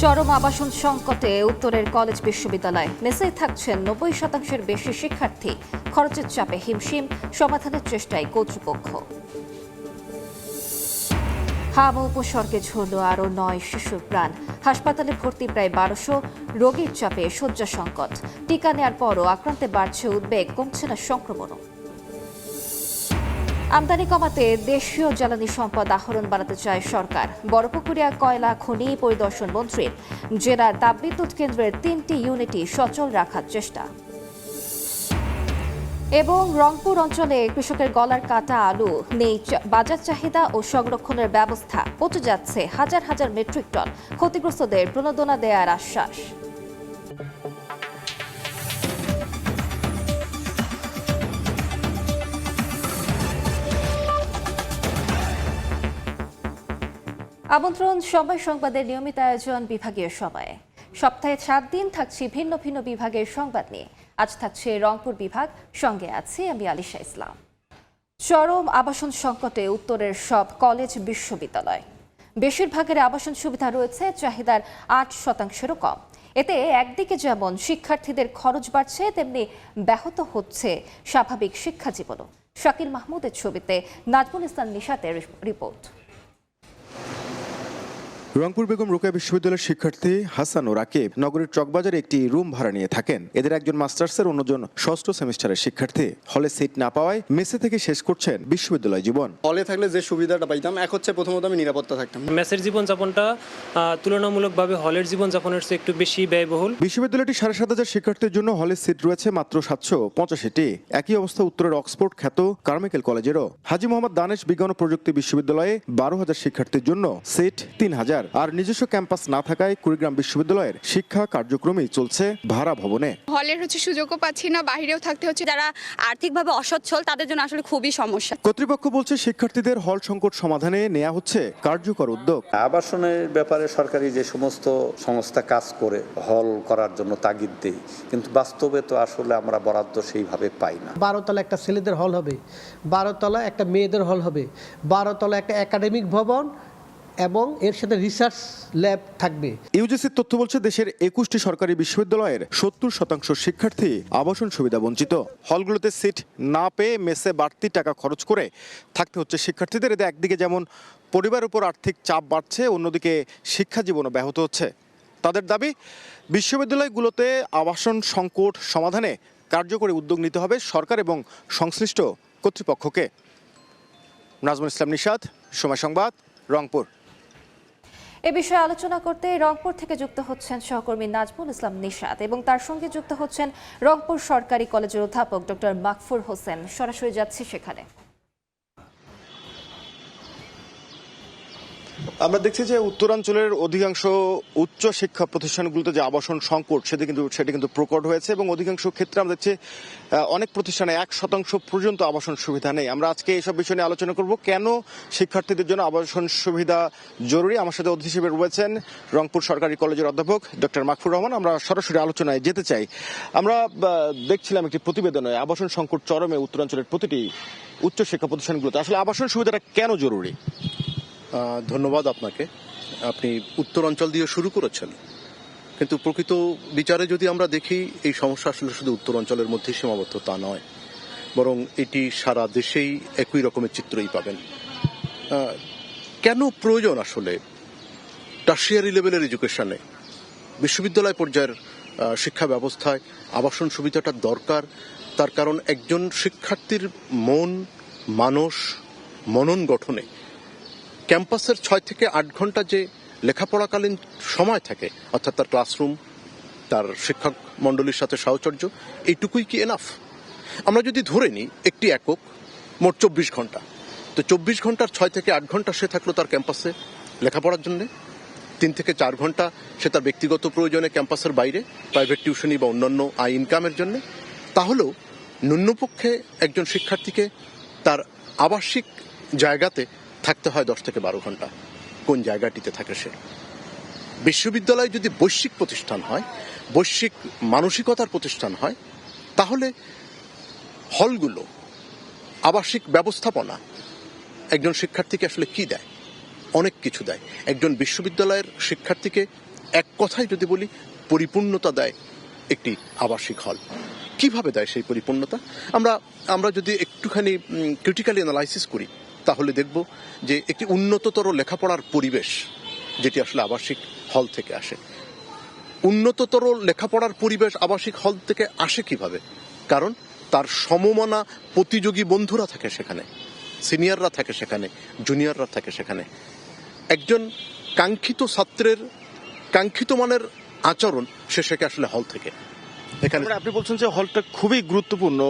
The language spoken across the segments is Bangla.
চরম আবাসন সংকটে উত্তরের কলেজ বিশ্ববিদ্যালয় মেসেই থাকছেন ৯০% বেশি শিক্ষার্থী। খরচের চাপে হিমশিম, সমাধানের চেষ্টায় কর্তৃপক্ষ। হাম উপসর্গে ঝরল আরও ৯ শিশুর প্রাণ। হাসপাতালে ভর্তি প্রায় ১২০০, রোগীর চাপে শয্যা সংকট। টিকা নেয়ার পরও আক্রান্তে বাড়ছে উদ্বেগ, কমছে না সংক্রমণও। আমদানি কমাতে দেশীয় জ্বালানি সম্পদ আহরণ বাড়াতে চায় সরকার। বড়পুকুরিয়া কয়লা খনি পরিদর্শন মন্ত্রীর। জেলার তাপবিদ্যুৎ কেন্দ্রের ৩টি ইউনিটই সচল রাখার চেষ্টা। এবং রংপুর অঞ্চলে কৃষকের গলার কাটা আলু, নেই বাজার চাহিদা ও সংরক্ষণের ব্যবস্থা। পচে যাচ্ছে হাজার হাজার মেট্রিক টন। ক্ষতিগ্রস্তদের প্রণোদনা দেওয়ার আশ্বাস। আমন্ত্রণ সময় সংবাদের নিয়মিত আয়োজন বিভাগীয় সময়ে। সপ্তাহে ৭ দিন থাকছি ভিন্ন ভিন্ন বিভাগের সংবাদ নিয়ে। আজ থাকছে রংপুর বিভাগ, সঙ্গে আছি আমি আলিশা ইসলাম। চরম আবাসন সংকটে উত্তরের সব কলেজ বিশ্ববিদ্যালয়। বেশিরভাগের আবাসন সুবিধা রয়েছে চাহিদার ৮%-এরও কম। এতে একদিকে যেমন শিক্ষার্থীদের খরচ বাড়ছে, তেমনি ব্যাহত হচ্ছে স্বাভাবিক শিক্ষা জীবনও। শাকিল মাহমুদের ছবিতে নাজমুল ইসলাম নিশাতের রিপোর্ট। রংপুর বেগম রোকেয়া বিশ্ববিদ্যালয়ের শিক্ষার্থী হাসান ও রাকিব নগরীর চকবাজারে একটি রুম ভাড়া নিয়ে থাকেন। এদের একজন মাস্টার্সের, অন্যজন ষষ্ঠ সেমিস্টারের শিক্ষার্থী। হলে সিট না পাওয়ায় মেসে থেকে শেষ করছেন বিশ্ববিদ্যালয় জীবন। হলে থাকলে যে সুবিধাটা পাইতাম, এক হচ্ছে প্রথমত আমি নিরাপত্তা থাকতাম। মেসের জীবনযাপনটা তুলনামূলকভাবে হলের জীবনযাপনের চেয়ে একটু বেশি ব্যয়বহুল। বিশ্ববিদ্যালয়টি ৭,৫০০ শিক্ষার্থীর জন্য হলে সিট রয়েছে মাত্র ৭৮৫টি। একই অবস্থা উত্তরের অক্সফোর্ড খ্যাত কারমাইকেল কলেজেরও। হাজী মোহাম্মদ দানেশ বিজ্ঞান ও প্রযুক্তি বিশ্ববিদ্যালয়ে ১২,০০০ শিক্ষার্থীর জন্য সিট ৩,০০০। আর নিজস্ব ক্যাম্পাস না থাকায় কুড়িগ্রাম বিশ্ববিদ্যালয়ের শিক্ষা কার্যক্রমই চলছে ভাড়া ভবনে। হলের সুযোগও পাচ্ছি না, বাইরেও থাকতে হচ্ছে। যারা আর্থিকভাবে অসচ্ছল তাদের জন্য আসলে খুবই সমস্যা। কর্তৃপক্ষ বলছে শিক্ষার্থীদের হল সংকট সমাধানে নেওয়া হচ্ছে কার্যকর উদ্যোগ। আবাসনের ব্যাপারে সরকারি যে সমস্ত সংস্থা কাজ করে হল করার জন্য তাগিদ দেয়, কিন্তু বাস্তবে তো আসলে আমরা বরাদ্দ সেইভাবে পাই না। ১২ তলা একটা ছেলেদের হল হবে, ১২ তলা একটা মেয়েদের হল হবে, ১২ তলা একটা একাডেমিক ভবন এবং এর সাথে রিসার্চ ল্যাব থাকবে। ইউজিসির তথ্য বলছে দেশের ২১টি সরকারি বিশ্ববিদ্যালয়ের ৭০% শিক্ষার্থী আবাসন সুবিধা বঞ্চিত। হলগুলোতে সিট না পেয়ে মেসে বাড়তি টাকা খরচ করে থাকতে হচ্ছে শিক্ষার্থীদের। এতে একদিকে যেমন পরিবারের উপর আর্থিক চাপ বাড়ছে, অন্যদিকে শিক্ষা জীবনও ব্যাহত হচ্ছে। তাদের দাবি, বিশ্ববিদ্যালয়গুলোতে আবাসন সংকট সমাধানে কার্যকরী উদ্যোগ নিতে হবে সরকার এবং সংশ্লিষ্ট কর্তৃপক্ষকে। নাজমুল ইসলাম নিশাত, সময় সংবাদ, রংপুর। এ বিষয়ে আলোচনা করতে রংপুর থেকে যুক্ত হচ্ছেন সহকর্মী নাজমুল ইসলাম নিশাত এবং তার সঙ্গে যুক্ত হচ্ছেন রংপুর সরকারি কলেজের অধ্যাপক ডক্টর মাকফুর হোসেন। সরাসরি যাচ্ছি সেখানে। আমরা দেখছি যে উত্তরাঞ্চলের অধিকাংশ উচ্চ শিক্ষা প্রতিষ্ঠানগুলোতে যে আবাসন সংকট সেটি কিন্তু প্রকট হয়েছে এবং অধিকাংশ ক্ষেত্রে আমরা দেখছি অনেক প্রতিষ্ঠানে ১% পর্যন্ত আবাসন সুবিধা নেই। আমরা আজকে এইসব বিষয় নিয়ে আলোচনা করব, কেন শিক্ষার্থীদের জন্য আবাসন সুবিধা জরুরি। আমার সাথে অতিথি হিসেবে রয়েছেন রংপুর সরকারি কলেজের অধ্যাপক ডক্টর মাকফুর রহমান। আমরা সরাসরি আলোচনায় যেতে চাই। আমরা দেখছিলাম একটি প্রতিবেদনে আবাসন সংকট চরমে উত্তরাঞ্চলের প্রতিটি উচ্চ শিক্ষা প্রতিষ্ঠানগুলোতে। আসলে আবাসন সুবিধাটা কেন জরুরি? ধন্যবাদ আপনাকে। আপনি উত্তরাঞ্চল দিয়ে শুরু করেছেন, কিন্তু প্রকৃত বিচারে যদি আমরা দেখি এই সমস্যা আসলে শুধু উত্তরাঞ্চলের মধ্যেই সীমাবদ্ধ তা নয়, বরং এটি সারা দেশেই একই রকমের চিত্রই পাবেন। কেন প্রয়োজন আসলে টারশিয়ারি লেভেলের এডুকেশনে, বিশ্ববিদ্যালয় পর্যায়ের শিক্ষা ব্যবস্থায় আবাসন সুবিধাটা দরকার? তার কারণ একজন শিক্ষার্থীর মনন গঠনে ক্যাম্পাসের ৬ থেকে ৮ ঘন্টা যে লেখাপড়াকালীন সময় থাকে, অর্থাৎ তার ক্লাসরুম, তার শিক্ষক মণ্ডলীর সাথে সাহচর্য, এইটুকুই কি এনাফ? আমরা যদি ধরে নিই একটি একক মোট ২৪ ঘন্টা, তো ২৪ ঘন্টার ৬ থেকে ৮ ঘন্টা সে থাকলো তার ক্যাম্পাসে লেখাপড়ার জন্যে, ৩ থেকে ৪ ঘন্টা সে তার ব্যক্তিগত প্রয়োজনে ক্যাম্পাসের বাইরে প্রাইভেট টিউশনি বা অন্যান্য আয় ইনকামের জন্য। তাহলেও ন্যূনপক্ষে একজন শিক্ষার্থীকে তার আবাসিক জায়গাতে থাকতে হয় ১০ থেকে ১২ ঘন্টা। কোন জায়গাটিতে থাকে সে? বিশ্ববিদ্যালয় যদি বৈশ্বিক প্রতিষ্ঠান হয়, বৈশ্বিক মানসিকতার প্রতিষ্ঠান হয়, তাহলে হলগুলো, আবাসিক ব্যবস্থাপনা একজন শিক্ষার্থীকে আসলে কি দেয়? অনেক কিছু দেয়। একজন বিশ্ববিদ্যালয়ের শিক্ষার্থীকে এক কথায় যদি বলি পরিপূর্ণতা দেয় একটি আবাসিক হল। কিভাবে দেয় সেই পরিপূর্ণতা? আমরা যদি একটুখানি ক্রিটিক্যালি অ্যানালাইসিস করি তাহলে দেখব যে একটি উন্নততর লেখাপড়ার পরিবেশ যেটি আসলে আবাসিক হল থেকে আসে। উন্নততর লেখাপড়ার পরিবেশ আবাসিক হল থেকে আসে কিভাবে? কারণ তার সমমনা প্রতিযোগী বন্ধুরা থাকে সেখানে, সিনিয়ররা থাকে সেখানে, জুনিয়ররা থাকে সেখানে। একজন কাঙ্ক্ষিত ছাত্রের কাঙ্ক্ষিত মানের আচরণ সে শেখে আসলে হল থেকে। এখানে আপনি বলছেন যে হলটা খুবই গুরুত্বপূর্ণ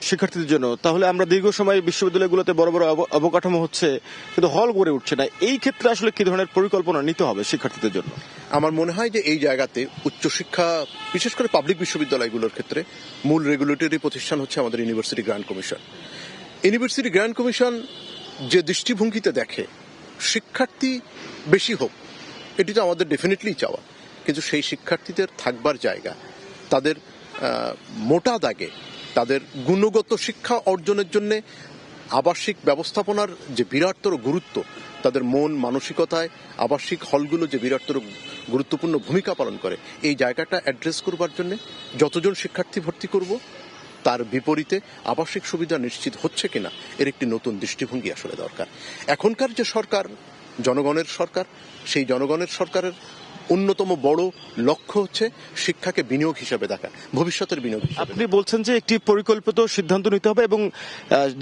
শিক্ষার্থীদের জন্য, তাহলে আমরা দীর্ঘ সময় বিশ্ববিদ্যালয়গুলোতে বড় বড় অবকাঠামো হচ্ছে কিন্তু হল গড়ে উঠছে না, এই ক্ষেত্রে আসলে কি ধরনের পরিকল্পনা নিতে হবে শিক্ষার্থীদের জন্য? আমার মনে হয় যে এই জায়গাতে উচ্চশিক্ষা, বিশেষ করে পাবলিক বিশ্ববিদ্যালয়গুলোর ক্ষেত্রে মূল রেগুলেটরি প্রতিষ্ঠান হচ্ছে আমাদের university grant commission. University grant commission যে দৃষ্টিভঙ্গিতে দেখে শিক্ষার্থী বেশি হোক, এটি তো আমাদের ডেফিনেটলি চাওয়া, কিন্তু সেই শিক্ষার্থীদের থাকবার জায়গা, তাদের মোটা দাগে তাদের গুণগত শিক্ষা অর্জনের জন্য আবাসিক ব্যবস্থাপনার যে বিরাটতর গুরুত্ব, তাদের মন মানসিকতায় আবাসিক হলগুলো যে বিরাটতর গুরুত্বপূর্ণ ভূমিকা পালন করে, এই জায়গাটা অ্যাড্রেস করবার জন্য যতজন শিক্ষার্থী ভর্তি করব তার বিপরীতে আবাসিক সুবিধা নিশ্চিত হচ্ছে কিনা এর একটি নতুন দৃষ্টিভঙ্গি আসলে দরকার। এখনকার যে সরকার জনগণের সরকার, সেই জনগণের সরকারের অন্যতম বড় লক্ষ্য হচ্ছে শিক্ষাকে বিনিয়োগ হিসেবে দেখা, ভবিষ্যতের বিনিয়োগ। আপনি বলছেন যে একটি পরিকল্পিত সিদ্ধান্ত নিতে হবে এবং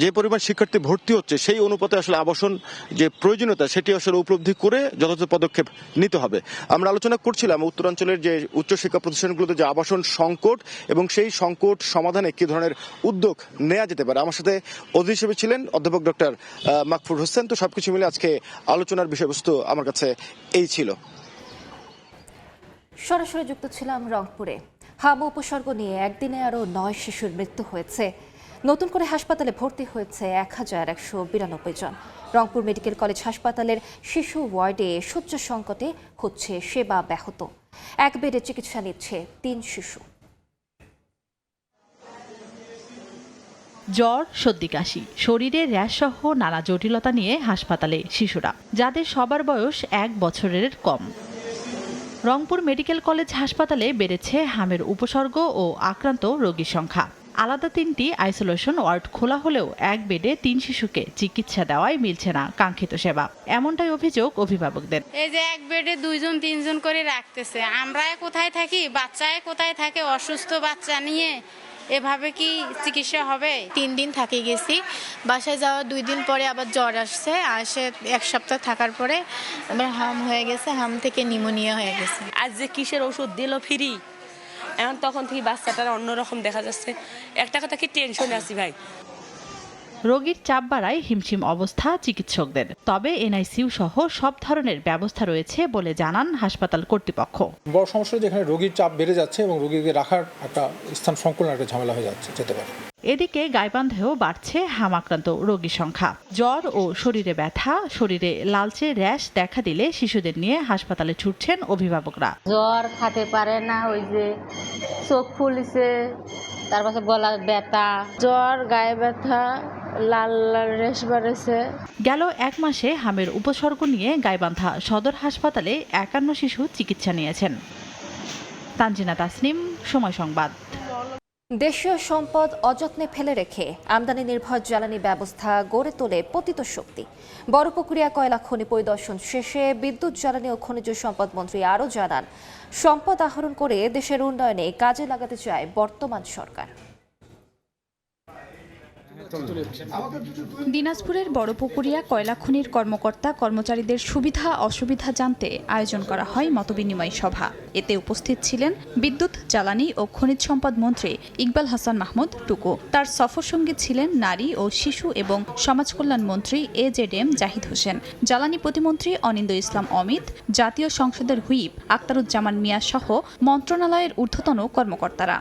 যে পরিমাণ শিক্ষার্থী ভর্তি হচ্ছে সেই অনুপাতে আসলে আবাসন যে প্রয়োজনীয়তা সেটি আসলে উপলব্ধি করে যথাযথ পদক্ষেপ নিতে হবে। আমরা আলোচনা করছিলাম উত্তরাঞ্চলের যে উচ্চশিক্ষা প্রতিষ্ঠানগুলোতে যে আবাসন সংকট এবং সেই সংকট সমাধানে কি ধরনের উদ্যোগ নেওয়া যেতে পারে। আমার সাথে অতিথি হিসেবে ছিলেন অধ্যাপক ডক্টর মাকফুর হোসেন। তো সবকিছু মিলে আজকে আলোচনার বিষয়বস্তু আমার কাছে এই ছিল। সরাসরি যুক্ত ছিলাম রংপুরে। হাম উপসর্গ নিয়ে একদিনে আরও 9 শিশুর মৃত্যু হয়েছে। নতুন করে হাসপাতালে ভর্তি হয়েছে 1192 জন। রংপুর মেডিকেল কলেজ হাসপাতালের শিশু ওয়ার্ডে শয্য সংকটে হচ্ছে সেবা ব্যাহত। এক বেডে চিকিৎসা নিচ্ছে 3 শিশু। জ্বর, সর্দি, কাশি, শরীরে র্যাশসহ নানা জটিলতা নিয়ে হাসপাতালে শিশুরা, যাদের সবার বয়স 1 বছরের কম। রংপুর মেডিকেল কলেজ হাসপাতালে বেড়েছে হামের উপসর্গ ও আক্রান্ত রোগীর সংখ্যা। আলাদা 3টি আইসোলেশন ওয়ার্ড খোলা হলেও এক বেডে 3 শিশুকে চিকিৎসা দেওয়ায় মিলছে না কাঙ্ক্ষিত সেবা, এমনটাই অভিযোগ অভিভাবকদের। এই যে এক বেডে 2জন 3জন করে রাখতেছে, আমরা কোথায় থাকি, বাচ্চায় কোথায় থাকে, অসুস্থ বাচ্চা নিয়ে এভাবে কি চিকিৎসা হবে? 3 দিন থেকে গেছি, বাসায় যাওয়ার 2 দিন পরে আবার জ্বর আসছে, আসে 1 সপ্তাহ থাকার পরে আবার হাম হয়ে গেছে, হাম থেকে নিউমোনিয়া হয়ে গেছে। আজ যে কিসের ওষুধ দিল ফ্রি, এখন তখন থেকে বাচ্চাটার অন্যরকম দেখা যাচ্ছে। একটা কথা কি টেনশনে আছি ভাই। রোগীর চাপ বাড়ায় হিমশিম অবস্থা চিকিৎসকদের। তবে এনআইসিইউ সহ সব ধরনের ব্যবস্থা রয়েছে বলে জানান হাসপাতাল কর্তৃপক্ষ। বড় সমস্যা যেখানে রোগীর চাপ বেড়ে যাচ্ছে এবং রোগীকে রাখার একটা স্থান সংকুলন একটা ঝামেলা হয়ে যেতে পারে। এদিকে গাইবান্ধেও বাড়ছে হামাক্রান্ত রোগীর সংখ্যা। জ্বর ও শরীরে ব্যথা, শরীরে লালচে র্যাশ দেখা দিলে শিশুদের নিয়ে হাসপাতালে ছুটছেন অভিভাবকরা। জ্বর খেতে পারে না, ওই যে চোখ ফুলছে, তারপর গলা ব্যথা, জ্বর, গায়ে ব্যথা, লাল লাল রেশ বাড়েছে। গেল 1 মাসে হামের উপসর্গ নিয়ে গাইবান্ধা সদর হাসপাতালে 51 শিশু চিকিৎসা নিয়েছেন। তানজিনা তাসনিম, সময় সংবাদ। দেশীয় সম্পদ অযত্নে ফেলে রেখে আমদানি নির্ভর জ্বালানি ব্যবস্থা গড়ে তোলে পতিত শক্তি। বড়পুকুরিয়া কয়লা খনি পরিদর্শন শেষে বিদ্যুৎ, জ্বালানি ও খনিজ সম্পদ মন্ত্রী আরও জানান, সম্পদ আহরণ করে দেশের উন্নয়নে কাজে লাগাতে চায় বর্তমান সরকার। দিনাজপুরের বড়পুকুরিয়া কয়লা খনির কর্মকর্তা কর্মচারীদের সুবিধা অসুবিধা জানতে আয়োজন করা হয় মতবিনিময় সভা। এতে উপস্থিত ছিলেন বিদ্যুৎ, জ্বালানি ও খনিজ সম্পদ মন্ত্রী ইকবাল হাসান মাহমুদ টুকু। তার সফরসঙ্গী ছিলেন নারী ও শিশু এবং সমাজ কল্যাণ মন্ত্রী AZM জাহিদ হোসেন, জ্বালানি প্রতিমন্ত্রী অনিন্দ ইসলাম অমিত, জাতীয় সংসদের হুইপ আক্তারুজ্জামান মিয়া সহ মন্ত্রণালয়ের ঊর্ধ্বতন কর্মকর্তারা।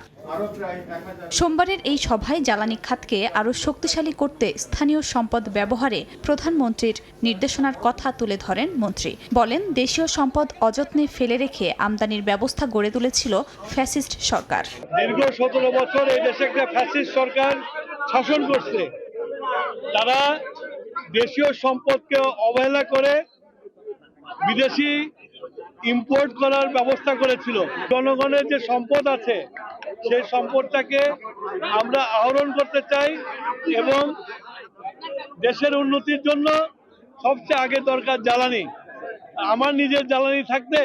সোমবারের এই সভায় জ্বালানি খাতকে আরও শক্তিশালী করতে স্থানীয় সম্পদ ব্যবহারে প্রধানমন্ত্রীর নির্দেশনার কথা তুলে ধরেন মন্ত্রী। বলেন, দেশীয় সম্পদ অযত্নে ফেলে রেখে আমদানির ব্যবস্থা গড়ে তুলেছিল ফ্যাসিস্ট সরকার। দীর্ঘ 17 বছর এই দেশে একটা ফ্যাসিস্ট সরকার শাসন করছে। তারা দেশীয় সম্পদকে অবহেলা করে বিদেশি ইম্পোর্ট করার ব্যবস্থা করেছিল। জনগণের যে সম্পদ আছে সেই সম্পদটাকে আমরা আহরণ করতে চাই এবং দেশের উন্নতির জন্য সবচেয়ে আগে দরকার জ্বালানি। আমার নিজের জ্বালানি থাকতে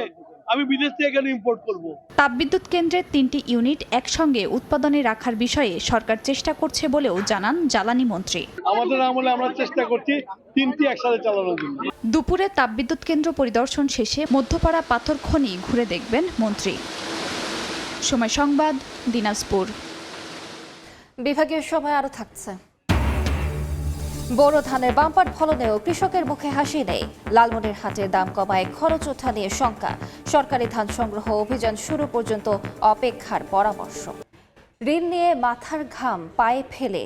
আমি বিদেশ থেকে কেন ইম্পোর্ট করব? তাপবিদ্যুৎ কেন্দ্রের 3টি ইউনিট একসঙ্গে উৎপাদনে রাখার বিষয়ে সরকার চেষ্টা করছে বলেও জানান জ্বালানি মন্ত্রী। আমাদের আমলে আমরা চেষ্টা করছি 3টি একসাথে চালানোর জন্য। দুপুরে তাপবিদ্যুৎ কেন্দ্র পরিদর্শন শেষে মধ্যপাড়া পাথর খনি ঘুরে দেখবেন মন্ত্রী। সময় সংবাদ, দিনাজপুর। বিভাগীয় সময় আরো থাকছে। বোরো ধানের বাম্পার ফলনেও কৃষকের মুখে হাসি নেই। লালমনিরহাটে দাম কমায় খরচ ওঠা নিয়ে শঙ্কা। সরকারি ধান সংগ্রহ অভিযান শুরু পর্যন্ত অপেক্ষার পরামর্শ। ঋণ নিয়ে মাথার ঘাম পায়ে ফেলে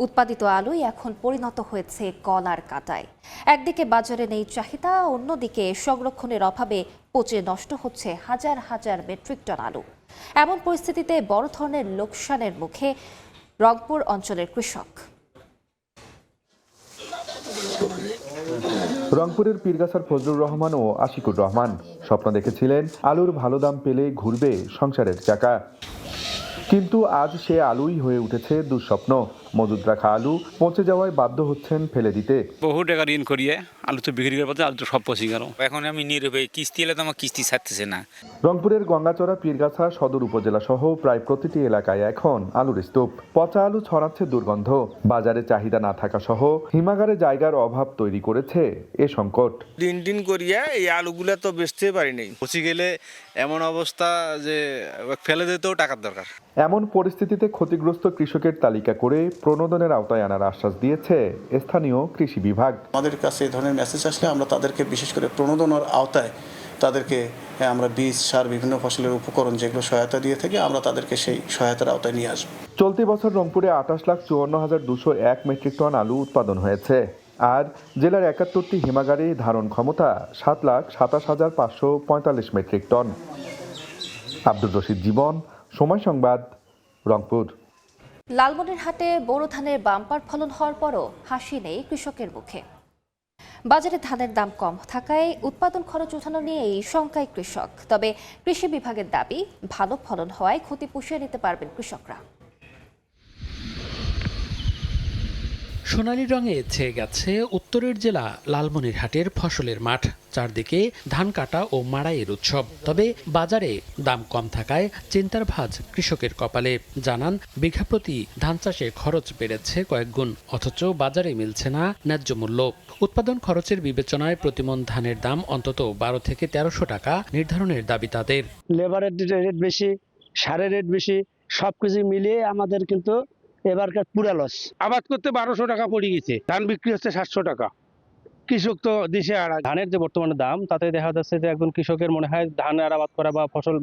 উৎপাদিত আলুই এখন পরিণত হয়েছে কলার কাঁটায়। একদিকে বাজারে নেই চাহিদা, অন্যদিকে সংরক্ষণের অভাবে পচে নষ্ট হচ্ছে হাজার হাজার মেট্রিক টন আলু। এমন পরিস্থিতিতে বড় ধরনের লোকসানের মুখে রংপুর অঞ্চলের কৃষক। রংপুরের পীরগাছার ফজলুর রহমান ও আশিকুর রহমান স্বপ্ন দেখেছিলেন আলুর ভালো দাম পেলে ঘুরবে সংসারের চাকা, কিন্তু আজ সে আলুই হয়ে উঠেছে দুঃস্বপ্ন। মজুদ রাখা আলু পচে যাওয়ায় বাধ্য হচ্ছেন ফেলে দিতে। বহু টাকা ঋণ করিয়ে আলু তো বিক্রি করতে আলু তো সব পচে গেল। এখন আমি নিরবে কিস্তি এলে তো আমার কিস্তি ছাড়তেছে না। রংপুরের গঙ্গাচড়া পীরগাছা সদর উপজেলা সহ প্রায় প্রতিটি এলাকায় এখন আলুর স্তূপ। পচা আলু ছড়াচ্ছে দুর্গন্ধ। বাজারে চাহিদা না থাকা সহ হিমাগারে জায়গার অভাব তৈরি করেছে এ সংকট। দিন করিয়া এই আলুগুলা তো বেচতে পারিনি, পচে গেলে এমন অবস্থা যে ফেলে দিতেও টাকার দরকার। এমন পরিস্থিতিতে ক্ষতিগ্রস্ত কৃষকের তালিকা করে প্রণোদনের আওতায় আনার আশ্বাস দিয়েছে স্থানীয় কৃষি বিভাগ। আমাদের কাছে এই ধরনের মেসেজ আসলে আমরা তাদেরকে বিশেষ করে প্রণোদনের আওতায় তাদেরকে আমরা বীজ, সার, বিভিন্ন ফসলের উপকরণ যেগুলো সহায়তা দিয়ে থেকে আমরা তাদেরকে সেই সহায়তার আওতায় নিয়ে আসবো। চলতি বছর রংপুরে 28,54,201 মেট্রিক টন আলু উৎপাদন হয়েছে। আর জেলার 71টি হিমাগারে ধারণ ক্ষমতা 7,27,545 মেট্রিক টন। আব্দুর রশিদ জীবন, সময় সংবাদ, রংপুর। লালমনিরহাটে বোরো ধানের বাম্পার ফলন হওয়ার পরও হাসি নেই কৃষকের মুখে। বাজারে ধানের দাম কম থাকায় উৎপাদন খরচ ওঠানো নিয়েই শঙ্কায় কৃষক। তবে কৃষি বিভাগের দাবি, ভালো ফলন হওয়ায় ক্ষতি পুষিয়ে নিতে পারবেন কৃষকরা। সোনালী রঙে ছেয়ে গেছে উত্তরের জেলা লালমনিরহাটের ফসলের মাঠ। চারদিকে ধান কাটা ও মাড়াইয়ের উৎসব। তবে বাজারে দাম কম থাকায় চিন্তার ভাঁজ কৃষকের কপালে। জানান, বিঘা প্রতি ধান চাষে খরচ বেড়েছে কয়েক গুণ, অথচ বাজারে মিলছে না ন্যায্য মূল্য। উৎপাদন খরচের বিবেচনায় প্রতিমণ ধানের দাম অন্তত 12 থেকে 1300 টাকা নির্ধারণের দাবি তাদের। লেবারের রেট বেশি, সারের রেট বেশি, সবকিছু মিলিয়ে আমাদের কিন্তু এবারকার পুরা লস। আবাদ করতে 1200 টাকা পড়ে গেছে, ধান বিক্রি হচ্ছে 700 টাকা। কৃষক তো দেশে আর ধানের যে বর্তমানে দাম, তাতে দেখা যাচ্ছে যে একজন কৃষকের মনে হয় ধান আর আবাদ করা বা ফসল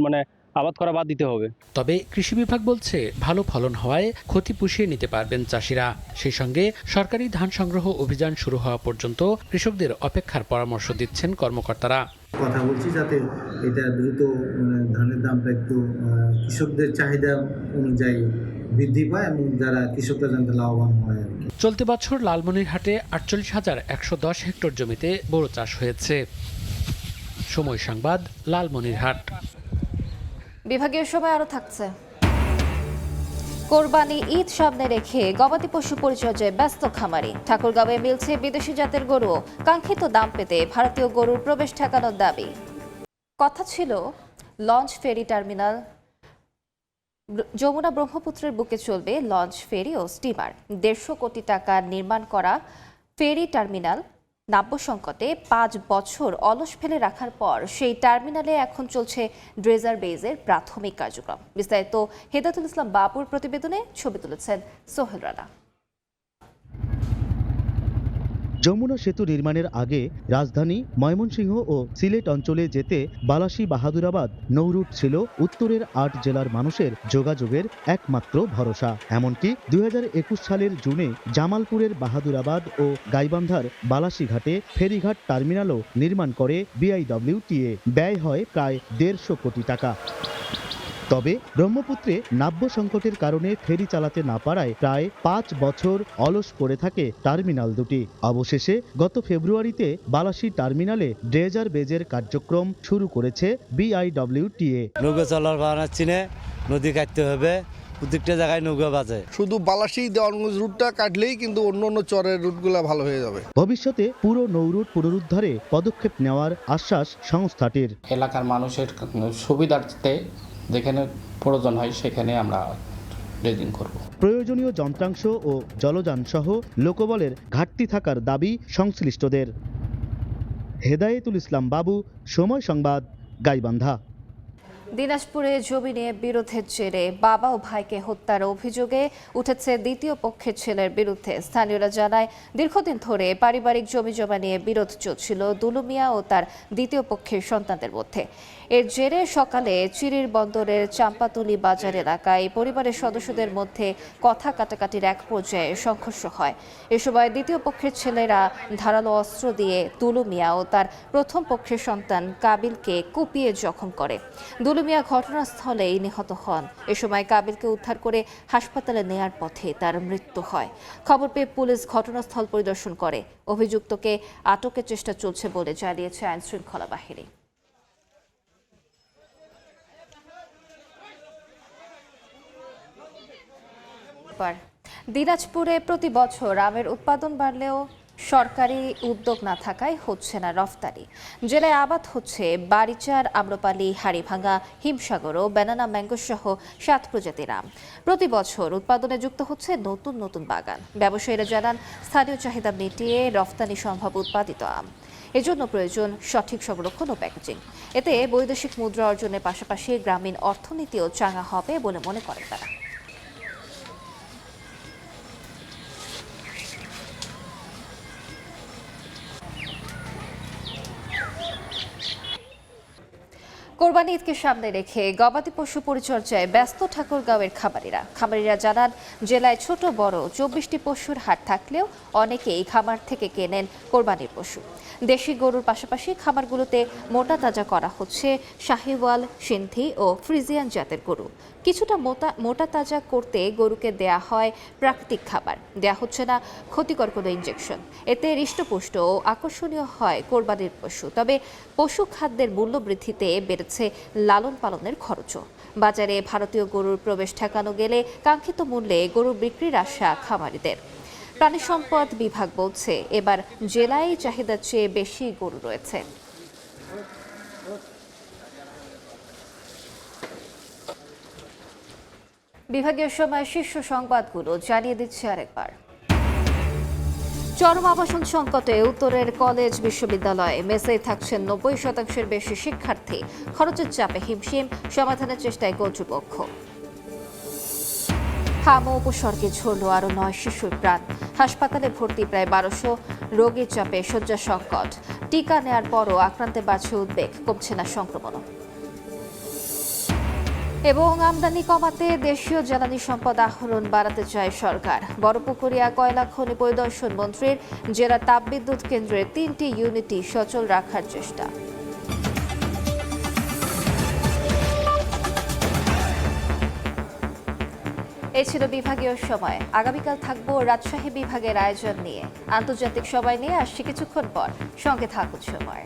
আবাদ করা বাদ দিতে হবে। তবে কৃষি বিভাগ বলছে, ভালো ফলন হওয়ায় ক্ষতি পুষিয়ে নিতে পারবেন চাষিরা। সেই সঙ্গে সরকারি ধান সংগ্রহ অভিযান শুরু হওয়া পর্যন্ত কৃষকদের অপেক্ষার পরামর্শ দিচ্ছেন কর্মকর্তারা। কথা বলছি যাতে এটা দ্রুত ধানের দামটা একটু কৃষকদের চাহিদা অনুযায়ী বৃদ্ধি পায় এবং যারা কৃষকরা জানতে লাভবান হয়। চলতি বছর লালমনিরহাটে 48,110 হেক্টর জমিতে বোরো চাষ হয়েছে। সময় সংবাদ, লালমনিরহাট। বিভাগীয় সময় আরো থাকছে। কোরবানি ঈদ সামনে রেখে গবাদি পশু পরিচর্যায় ব্যস্ত খামারি। ঠাকুরগাঁওয়ে মিলছে বিদেশি জাতের গরু। কাঙ্ক্ষিত দাম পেতে ভারতীয় গরুর প্রবেশ ঠেকানোর দাবি। কথা ছিল লঞ্চ ফেরি টার্মিনাল। যমুনা ব্রহ্মপুত্রের বুকে চলবে লঞ্চ, ফেরি ও স্টিমার। 150 কোটি টাকা নির্মাণ করা ফেরি টার্মিনাল নাব্য সংকটে 5 বছর অলস ফেলে রাখার পর সেই টার্মিনালে এখন চলছে ড্রেজার বেজের প্রাথমিক কার্যক্রম। বিস্তারিত হেদায়েতুল ইসলাম বাবুর প্রতিবেদনে, ছবি তুলেছেন সোহেল রানা। যমুনা সেতু নির্মাণের আগে রাজধানী ময়মনসিংহ ও সিলেট অঞ্চলে যেতে বালাসী বাহাদুরাবাদ নৌরুট ছিল উত্তরের 8 জেলার মানুষের যোগাযোগের একমাত্র ভরসা। এমনকি 2021 সালের জুনে জামালপুরের বাহাদুরাবাদ ও গাইবান্ধার বালাসী ঘাটে ফেরিঘাট টার্মিনালও নির্মাণ করে বিআইডব্লিউটিএ। ব্যয় হয় প্রায় 150 কোটি টাকা। তবে ব্রহ্মপুত্রে নাব্য সংকটের কারণে ফেরি চালাতে না পারায় প্রায় 5 বছর অলস পড়ে থাকে টার্মিনাল দুটি। অবশেষে গত ফেব্রুয়ারিতে বালাসী টার্মিনালে ড্রেজার বেজের কার্যক্রম শুরু করেছে BIWTA। নৌকা চলার বানাচ্ছি না, নদী কাটতে হবে, প্রত্যেকটা জায়গায় নৌকা বাজে। শুধু বালাসী দেওয়ানগঞ্জ রুটটা কাটলেই কিন্তু অন্য চরের রুটগুলো ভালো হয়ে যাবে। ভবিষ্যতে পুরো নৌরুট পুনরুদ্ধারে পদক্ষেপ নেওয়ার আশ্বাস সংস্থাটির। এলাকার মানুষের সুবিধার্থে যেখানে প্রয়োজন হয় সেখানে আমরা ড্রেজিং করব। প্রয়োজনীয় যন্ত্রাংশ ও জলযান সহ লোকবলের ঘাটতি থাকার দাবি সংশ্লিষ্টদের। হেদায়েতুল ইসলাম বাবু, সময় সংবাদ, গাইবান্ধা। দিনাজপুরে জমি নিয়ে বিরোধের জেরে বাবা ও ভাইকে হত্যার অভিযোগে উঠেছে দ্বিতীয় পক্ষের ছেলের বিরুদ্ধে। স্থানীয়রা জানায়, দীর্ঘদিন ধরে পারিবারিক জমি জমা নিয়ে বিরোধ চলছিল দুলু মিয়া ও তার দ্বিতীয় পক্ষের সন্তানদের মধ্যে। এর জেরে সকালে চিরির বন্দরের চাম্পাতুলি বাজার এলাকায় পরিবারের সদস্যদের মধ্যে কথা কাটাকাটির এক পর্যায়ে সংঘর্ষ হয়। এ সময় দ্বিতীয় পক্ষের ছেলেরা ধারালো অস্ত্র দিয়ে দুলু মিয়া ও তার প্রথম পক্ষের সন্তান কাবিলকে কুপিয়ে জখম করে। দুলু মিয়া ঘটনাস্থলেই নিহত হন। এ সময় কাবিলকে উদ্ধার করে হাসপাতালে নেয়ার পথে তার মৃত্যু হয়। খবর পেয়ে পুলিশ ঘটনাস্থল পরিদর্শন করে। অভিযুক্তকে আটকের চেষ্টা চলছে বলে জানিয়েছে আইনশৃঙ্খলা বাহিনী। দিনাজপুরে প্রতি বছর আমের উৎপাদন বাড়লেও সরকারি উদ্যোগ না থাকায় হচ্ছে না রফতানি। জেলায় আবাদ হচ্ছে বারিচার, আম্রপালি, হাড়িভাঙা, হিমসাগর ও ব্যানানা ম্যাঙ্গো সহ 7 প্রজাতির আম। প্রতি বছর উৎপাদনে যুক্ত হচ্ছে নতুন নতুন বাগান। ব্যবসায়ীরা জানান, স্থানীয় চাহিদা মিটিয়ে রফতানি সম্ভব উৎপাদিত আম। এজন্য প্রয়োজন সঠিক সংরক্ষণ ও প্যাকেজিং। এতে বৈদেশিক মুদ্রা অর্জনের পাশাপাশি গ্রামীণ অর্থনীতিও চাঙ্গা হবে বলে মনে করেন তারা। কোরবানি ঈদকে সামনে রেখে গবাদি পশু পরিচর্যায় ব্যস্ত ঠাকুরগাঁওয়ের খামারিরা জানান, জেলায় ছোট বড় 24টি পশুর হাট থাকলেও অনেকেই খামার থেকে কেনেন কোরবানির পশু। দেশি গরুর পাশাপাশি খামারগুলোতে মোটা তাজা করা হচ্ছে শাহিওয়াল, সিন্ধি ও ফ্রিজিয়ান জাতের গরু। কিছুটা মোটা তাজা করতে গরুকে দেয়া হয় প্রাকৃতিক খাবার, দেয়া হচ্ছে না ক্ষতিকর কোনো ইনজেকশন। এতে হৃষ্টপুষ্ট ও আকর্ষণীয় হয় কোরবানির পশু। তবে পশু খাদ্যের মূল্য বৃদ্ধিতে বেড়েছে লালন পালনের খরচও। বাজারে ভারতীয় গরুর প্রবেশ ঠেকানো গেলে কাঙ্ক্ষিত মূল্যে গরু বিক্রির আশা খামারিদের। প্রাণী সম্পদ বিভাগ বলছে, এবার জেলায় চাহিদার চেয়ে বেশি গরু রয়েছে। বিভাগীয় সময় শীর্ষ সংবাদগুলো জানিয়ে দিচ্ছে আরেকবার। চরম আবাসন সংকটে উত্তরের কলেজ বিশ্ববিদ্যালয়ে মেসেই থাকছেন 90% বেশি শিক্ষার্থী। খরচের চাপে হিমশিম, সমাধানের চেষ্টায় কর্তৃপক্ষ। হাম উপসর্গে ঝরল আরও 9 শিশুর প্রাণ। হাসপাতালে ভর্তি প্রায় 1200, রোগীর চাপে শয্যা সংকট। টিকা নেয়ার পরও আক্রান্তে বাড়ছে উদ্বেগ, কমছে না সংক্রমণ। এবং আমদানি কমাতে দেশীয় জ্বালানি সম্পদ আহরণ বাড়াতে চায় সরকার। বড়পুকুরিয়া কয়লা খনি পরিদর্শন মন্ত্রীর। জেলা তাপবিদ্যুৎ কেন্দ্রের 3টি ইউনিটই সচল রাখার চেষ্টা। এই ছিল বিভাগীয় সময়। আগামীকাল থাকবো রাজশাহী বিভাগের আয়োজন নিয়ে। আন্তর্জাতিক সময় নিয়ে আসছি কিছুক্ষণ পর। সঙ্গে থাকুন সময়।